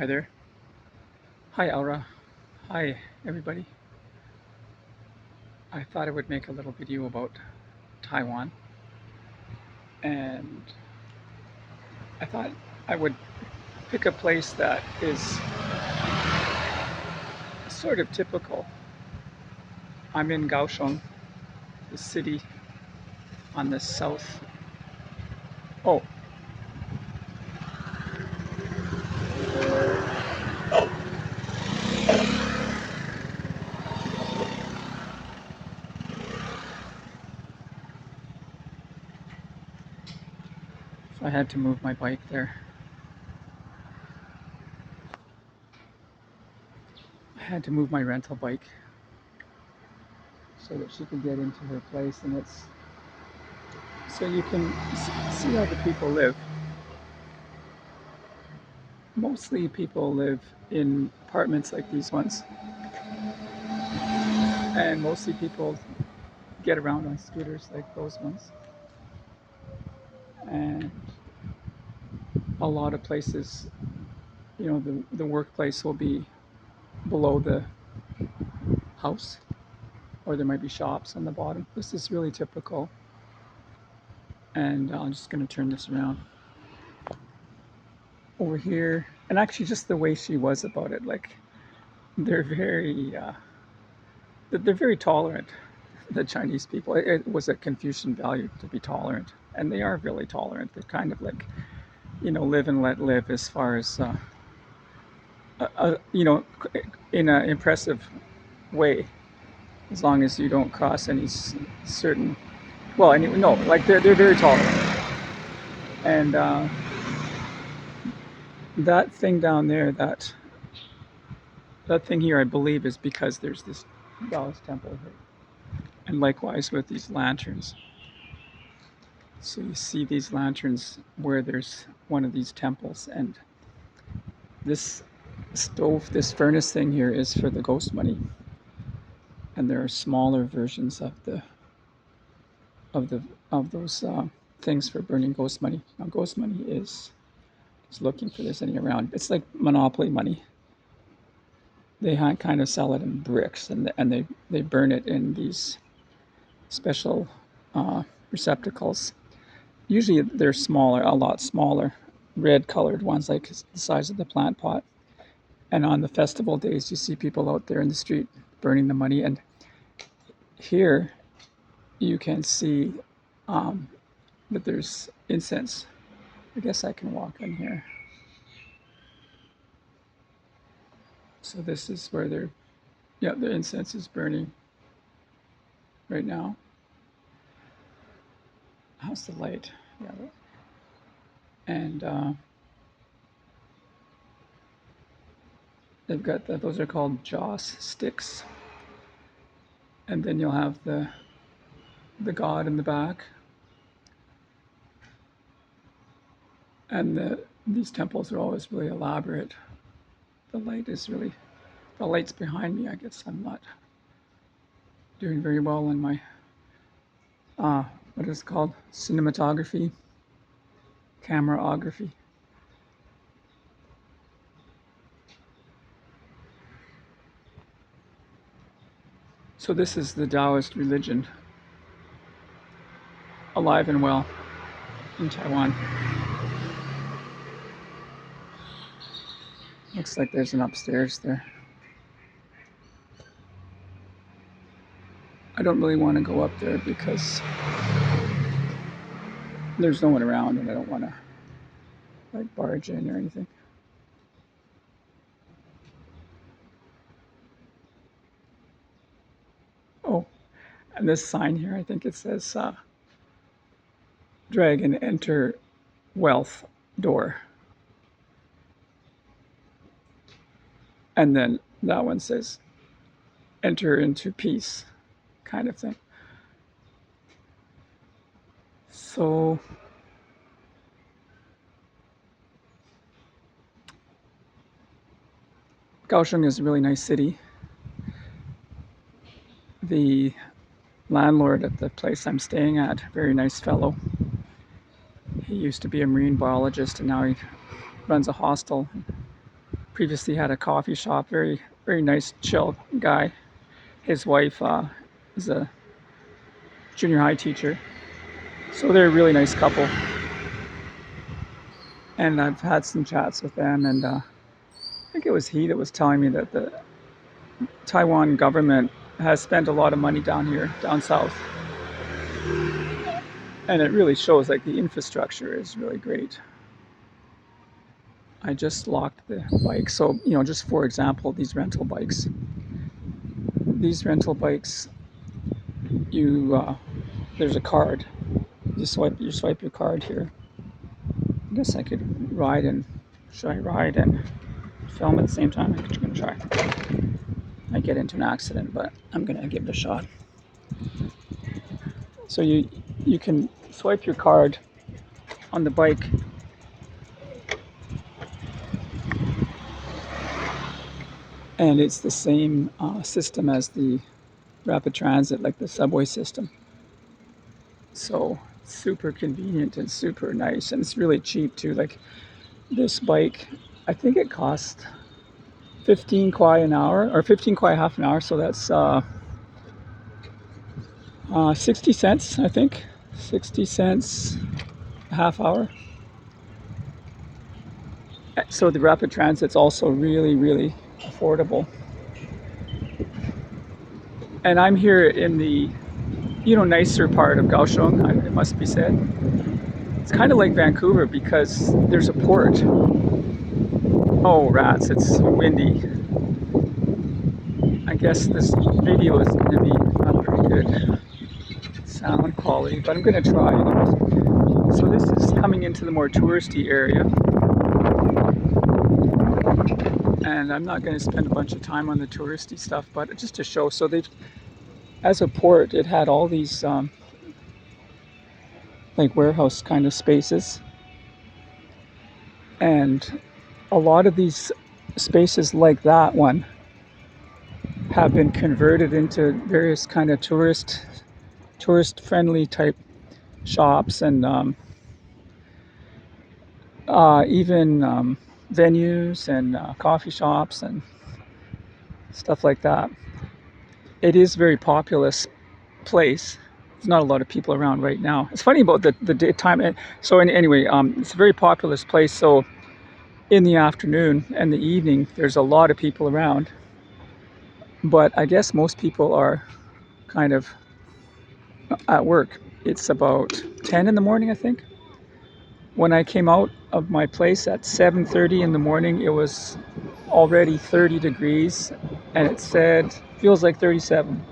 Hi there. Hi, Aura. Hi, everybody. I thought I would make a little video about Taiwan, and I thought I would pick a place that is sort of typical. I'm in Kaohsiung, the city on the south. Oh, so I had to move my bike there. I had to move my rental bike so that she could get into her place, and it's so you can see how the people live. Mostly people live in apartments like these ones, and mostly people get around on scooters like those ones. And a lot of places, the workplace will be below the house, or there might be shops on the bottom. This is really typical. And I'm just going to turn this around over here. And actually, just the way she was about it, like they're very, they're very tolerant. The Chinese people. It was a Confucian value to be tolerant, and they are really tolerant. They're kind of like, live and let live as far as, in an impressive way, as long as you don't cross any certain. Well, anyway, no, like they're very tolerant, and that thing down there, that thing here, I believe, is because there's this Taoist temple here, and likewise with these lanterns. So you see these lanterns where there's one of these temples, and this stove, this furnace thing here is for the ghost money, and there are smaller versions of the of those things for burning ghost money. Now, ghost money is looking for this any around. It's like monopoly money. They kind of sell it in bricks, and they burn it in these special receptacles. Usually they're smaller, a lot smaller, red colored ones, like the size of the plant pot. And on the festival days, you see people out there in the street burning the money. And here you can see that there's incense. I guess I can walk in here. So this is where the incense is burning right now. How's the light? Yeah. And they've got those are called joss sticks. And then you'll have the god in the back. And these temples are always really elaborate. The light's behind me. I guess I'm not doing very well in my, what is it called? Cinematography, cameraography. So this is the Taoist religion, alive and well in Taiwan. Looks like there's an upstairs there. I don't really want to go up there because there's no one around, and I don't want to like barge in or anything. Oh, and this sign here, I think it says dragon enter wealth door. And then that one says enter into peace, kind of thing. So Kaohsiung is a really nice city. The landlord at the place I'm staying at, very nice fellow. He used to be a marine biologist, and now he runs a hostel. previously had a coffee shop. Very, very nice, chill guy. His wife is a junior high teacher. So they're a really nice couple. And I've had some chats with them, and I think it was he that was telling me that the Taiwan government has spent a lot of money down here, down south. And it really shows, like, the infrastructure is really great. I just locked the bike. So, just for example, these rental bikes. These rental bikes, there's a card. You swipe your card here. I guess I could ride and, should I ride and film at the same time? I'm gonna try. I get into an accident, but I'm gonna give it a shot. So you can swipe your card on the bike, and it's the same system as the rapid transit, like the subway system. So super convenient and super nice, and it's really cheap too. Like this bike, I think it cost 15 kwai an hour, or 15 kwai half an hour. So that's 60 cents, I think. 60 cents a half hour. So the rapid transit's also really, really affordable. And I'm here in the, nicer part of Kaohsiung, it must be said. It's kind of like Vancouver because there's a port. Oh, rats, it's windy. I guess this video is going to be not very good sound quality, but I'm going to try anyways. So this is coming into the more touristy area. And I'm not going to spend a bunch of time on the touristy stuff, but just to show. So as a port, it had all these like warehouse kind of spaces. And a lot of these spaces like that one have been converted into various kind of tourist friendly type shops, and even venues and coffee shops and stuff like that. It is a very populous place. There's not a lot of people around right now. It's funny about the daytime. So anyway, it's a very populous place. So in the afternoon and the evening, there's a lot of people around. But I guess most people are kind of at work. It's about 10 in the morning, I think. When I came out of my place at 7:30 in the morning, it was already 30 degrees, and it said feels like 37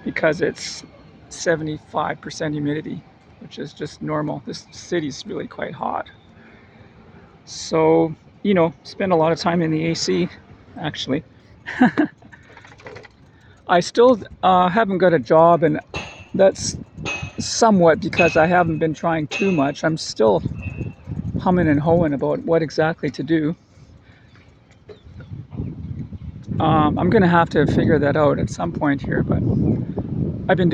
because it's 75% humidity, which is just normal. This city's really quite hot. So, spend a lot of time in the AC, actually. I still haven't got a job, and that's somewhat because I haven't been trying too much. I'm still humming and hawing about what exactly to do. I'm going to have to figure that out at some point here, but I've been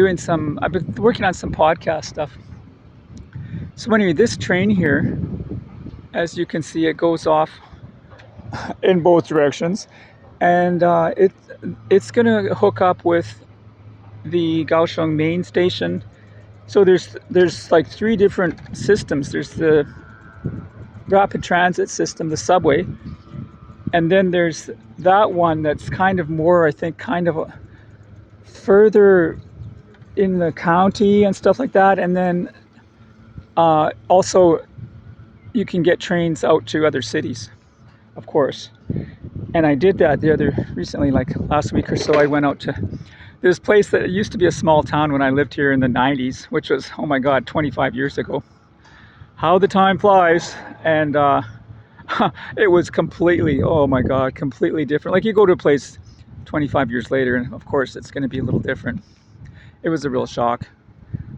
working on some podcast stuff. So anyway, this train here, as you can see, it goes off in both directions, and it's going to hook up with the Kaohsiung main station. So there's like three different systems. There's the rapid transit system, the subway, and then there's that one that's kind of more, I think, kind of further in the county and stuff like that. And then also you can get trains out to other cities, of course. And I did that recently, like last week or so. I went out to this place that used to be a small town when I lived here in the 90s, which was, oh my God, 25 years ago. How the time flies. And it was completely, oh my God, completely different. Like you go to a place 25 years later, and of course it's going to be a little different. It was a real shock.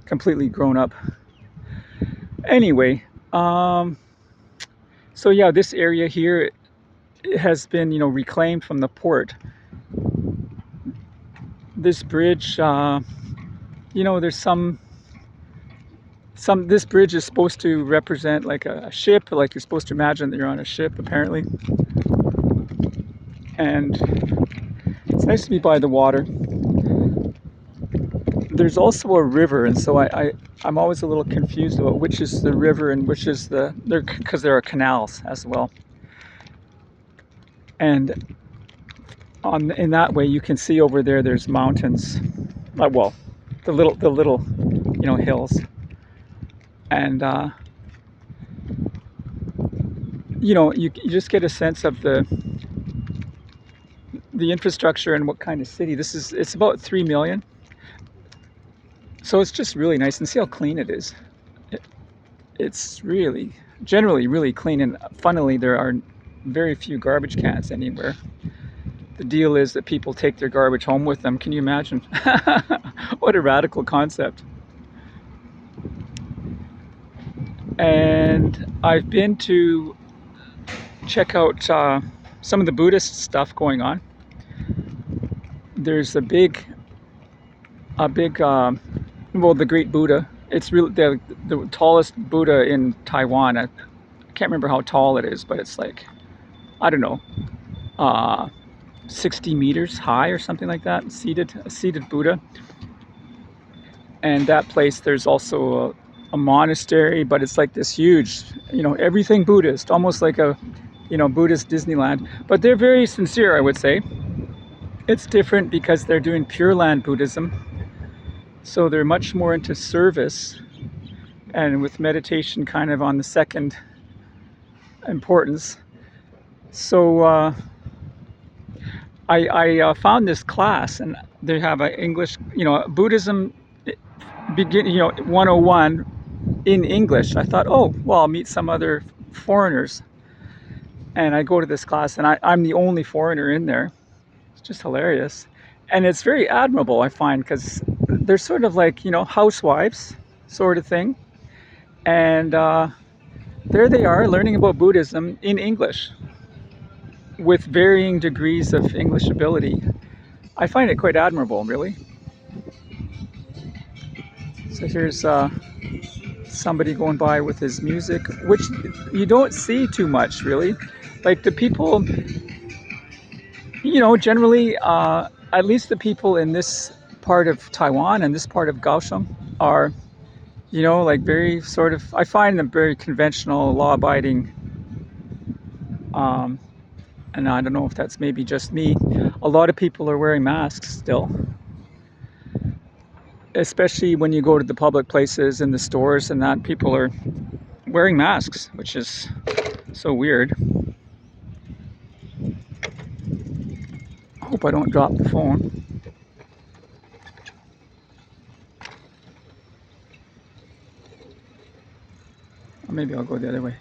Completely grown up. Anyway, so yeah, this area here has been, reclaimed from the port. This bridge, there's this bridge is supposed to represent like a ship, like you're supposed to imagine that you're on a ship, apparently. and it's nice to be by the water. There's also a river, and so I'm always a little confused about which is the river and which is because there are canals as well. And in that way, you can see over there. There's mountains, well, the little hills, and you just get a sense of the infrastructure and what kind of city this is. It's about 3 million, so it's just really nice, and see how clean it is. It's really generally really clean, and funnily there are very few garbage cans anywhere. The deal is that people take their garbage home with them. Can you imagine? What a radical concept. And I've been to check out some of the Buddhist stuff going on. There's a big well, the Great Buddha. It's really the tallest Buddha in Taiwan. I can't remember how tall it is, but it's like, I don't know, 60 meters high or something like that. A seated Buddha. And that place, there's also a monastery, but it's like this huge, everything Buddhist, almost like a, Buddhist Disneyland. But they're very sincere, I would say. It's different because they're doing Pure Land Buddhism. So they're much more into service, and with meditation kind of on the second importance. So I found this class, and they have an English, Buddhism begin, 101 in English. I thought, oh, well, I'll meet some other foreigners. And I go to this class, and I'm the only foreigner in there. It's just hilarious. And it's very admirable, I find, because they're sort of like, housewives sort of thing. And there they are learning about Buddhism in English with varying degrees of English ability. I find it quite admirable, really. So here's somebody going by with his music, which you don't see too much, really. Like the people, generally, at least the people in this part of Taiwan and this part of Kaohsiung are, like very sort of, I find them very conventional, law-abiding. And I don't know if that's maybe just me. A lot of people are wearing masks still, especially when you go to the public places and the stores and that, people are wearing masks, which is so weird. I hope I don't drop the phone. Or maybe I'll go the other way.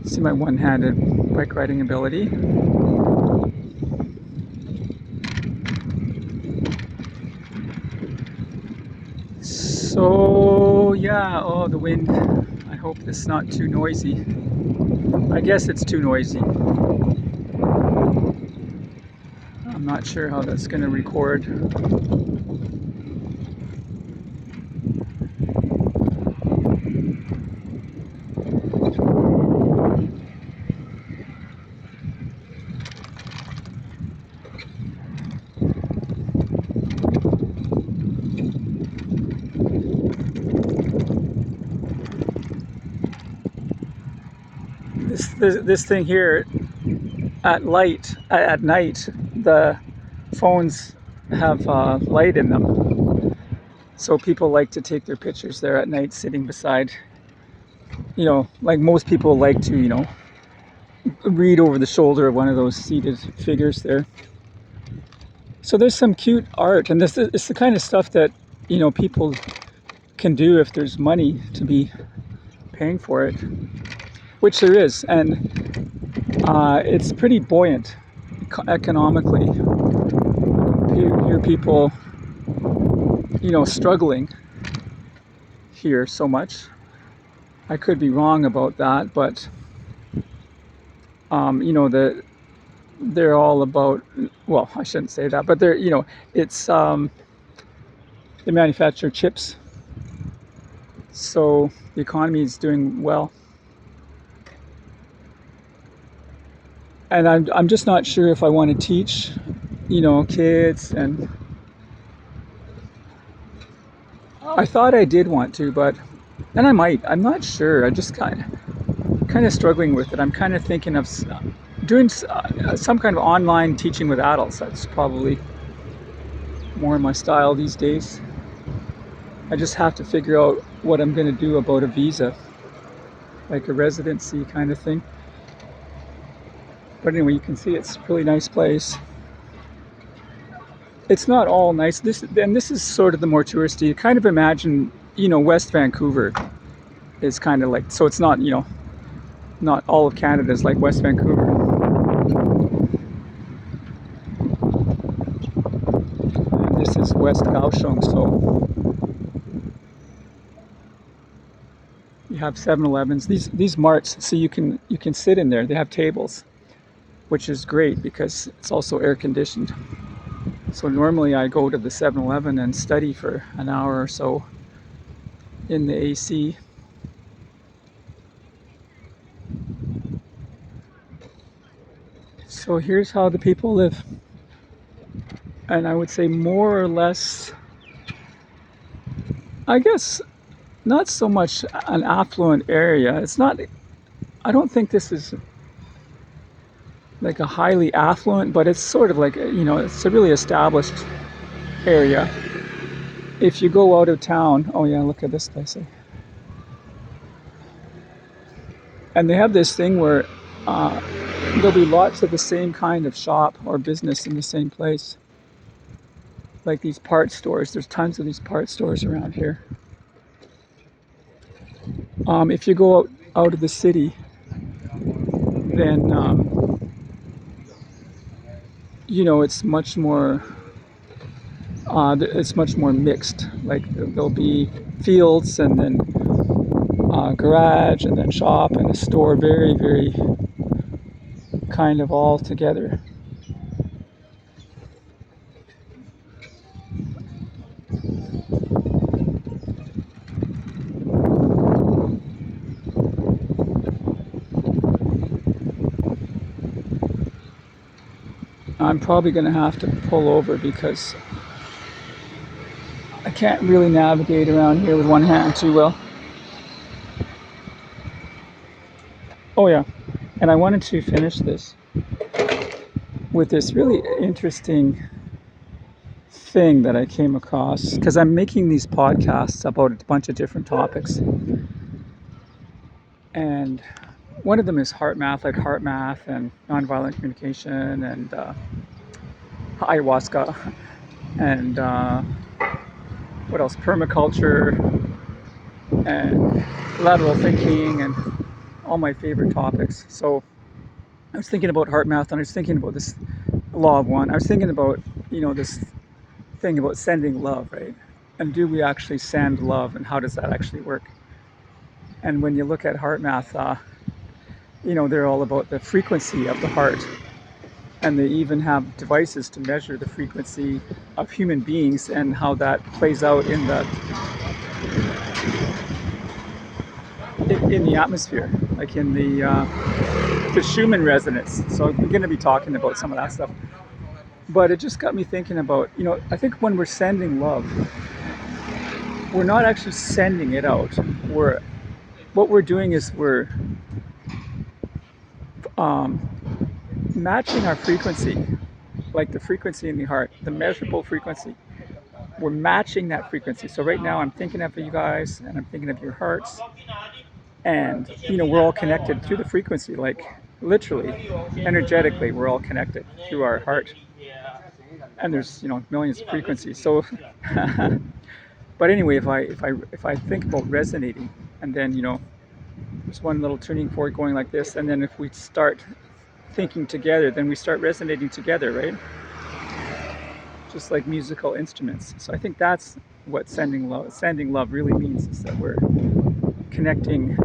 See my one-handed bike riding ability. So yeah, oh, the wind. I hope it's not too noisy. I guess it's too noisy. I'm not sure how that's going to record. This thing here at night, the phones have light in them, so people like to take their pictures there at night, sitting beside, like most people like to, read over the shoulder of one of those seated figures there. So there's some cute art, and it's the kind of stuff that people can do if there's money to be paying for it, which there is, and it's pretty buoyant economically. You hear people, struggling here so much. I could be wrong about that, but they're all about. Well, I shouldn't say that, but it's they manufacture chips, so the economy is doing well. And I'm just not sure if I want to teach, kids. And I thought I did want to, and I might. I'm not sure. I just kind of struggling with it. I'm kind of thinking of doing some kind of online teaching with adults. That's probably more my style these days. I just have to figure out what I'm going to do about a visa, like a residency kind of thing. But anyway, you can see it's a really nice place. It's not all nice. This is sort of the more touristy. Kind of imagine, West Vancouver is kind of like, so it's not, not all of Canada is like West Vancouver. And this is West Kaohsiung, so you have 7-Elevens. These marts, so you can sit in there. They have tables, which is great because it's also air conditioned. So normally I go to the 7-Eleven and study for an hour or so in the AC. So here's how the people live. And I would say more or less, I guess, not so much an affluent area. It's not, I don't think this is like a highly affluent, but it's sort of like, it's a really established area. If you go out of town, oh yeah, look at this place. And they have this thing where there'll be lots of the same kind of shop or business in the same place. Like these part stores. There's tons of these part stores around here. If you go out of the city, then it's much more mixed. Like there'll be fields and then garage and then shop and a store, very, very kind of all together. I'm probably going to have to pull over because I can't really navigate around here with one hand too well. Oh yeah, and I wanted to finish this with this really interesting thing that I came across because I'm making these podcasts about a bunch of different topics. And one of them is heart math, like heart math and nonviolent communication and ayahuasca and what else? Permaculture and lateral thinking and all my favorite topics. So I was thinking about heart math and I was thinking about this law of one. I was thinking about, this thing about sending love, right? And do we actually send love and how does that actually work? And when you look at heart math, they're all about the frequency of the heart. And they even have devices to measure the frequency of human beings and how that plays out in the atmosphere, like in the Schumann resonance. So we're going to be talking about some of that stuff. But it just got me thinking about, I think when we're sending love, we're not actually sending it out. What we're doing is we're matching our frequency, like the frequency in the heart, the measurable frequency. We're matching that frequency. So right now I'm thinking of you guys and I'm thinking of your hearts. And, we're all connected through the frequency, like literally, energetically, we're all connected through our heart. And there's, millions of frequencies. So, but anyway, if I think about resonating and then, there's one little tuning fork going like this. And then if we start thinking together, then we start resonating together, right? Just like musical instruments. So I think that's what sending love really means, is that we're connecting,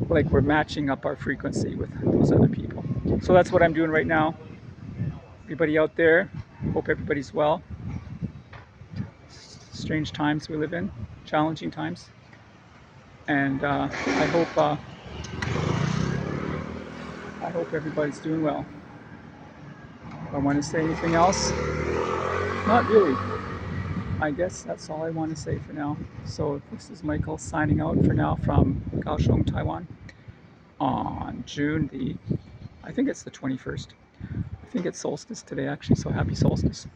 like we're matching up our frequency with those other people. So that's what I'm doing right now. Everybody out there, hope everybody's well. Strange times we live in, challenging times. And I hope everybody's doing well. I want to say anything else? Not really. I guess that's all I want to say for now. So this is Michael signing out for now from Kaohsiung, Taiwan on June I think it's the 21st. I think it's solstice today actually, so happy solstice.